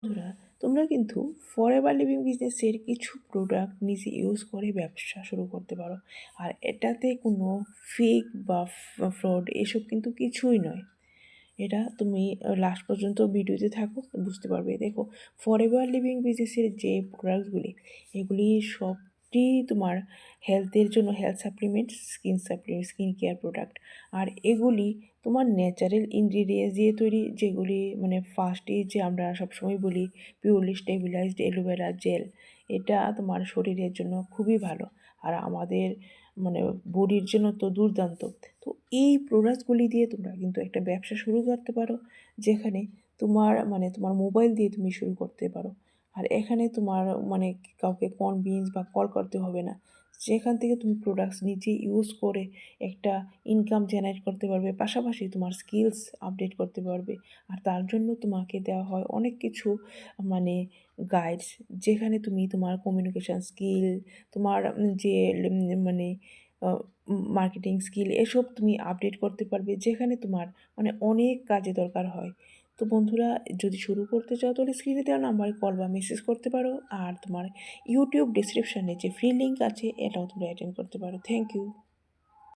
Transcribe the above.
বন্ধুরা, তোমরা কিন্তু ফরএভার লিভিং বিজনেসের কিছু প্রোডাক্ট নিজে ইউজ করে ব্যবসা শুরু করতে পারো। আর এটাতে কোনো ফেক বা ফ্রড এসব কিন্তু কিছুই নয়। এটা তুমি লাস্ট পর্যন্ত ভিডিওতে থাকো, বুঝতে পারবে। দেখো, ফরএভার লিভিং বিজনেসের যে প্রোডাক্টগুলি, এগুলি সবটি তোমার হেলথের জন্য, health supplement, skin care product. আর এগুলি তোমার ন্যাচারাল ইনগ্রিডিয়েন্টস দিয়ে তৈরি, যেগুলি মানে ফার্স্টে যে আমরা সবসময় বলি পিওরলি স্টেবিলাইজড অ্যালোভেরা জেল। এটা তোমার শরীরের জন্য খুবই ভালো, আর আমাদের মানে বডির জন্য তো দুর্দান্ত। তো এই প্রোডাক্টসগুলি দিয়ে তোমরা কিন্তু একটা ব্যবসা শুরু করতে পারো, যেখানে তোমার মোবাইল দিয়ে তুমি শুরু করতে পারো। আর এখানে তোমার মানে কাউকে কনভিন্স বা কল করতে হবে না। যেখান থেকে তুমি প্রোডাক্টস নিজে ইউজ করে একটা ইনকাম জেনারেট করতে পারবে, পাশাপাশি তোমার স্কিলস আপডেট করতে পারবে। আর তার জন্য তোমাকে দেওয়া হয় অনেক কিছু মানে গাইডস, যেখানে তুমি তোমার কমিউনিকেশান স্কিল, তোমার যে মানে মার্কেটিং স্কিল, এসব তুমি আপডেট করতে পারবে, যেখানে তোমার মানে অনেক কাজে দরকার হয়। তো বন্ধুরা, যদি শুরু করতে চাও তাহলে স্ক্রিনে দেওয়া নাম্বারে কল বা মেসেজ করতে পারো। আর তোমার ইউটিউব ডিসক্রিপশানে যে ফ্রি লিঙ্ক আছে, এটাও তোমরা অ্যাটেন্ড করতে পারো। Thank you.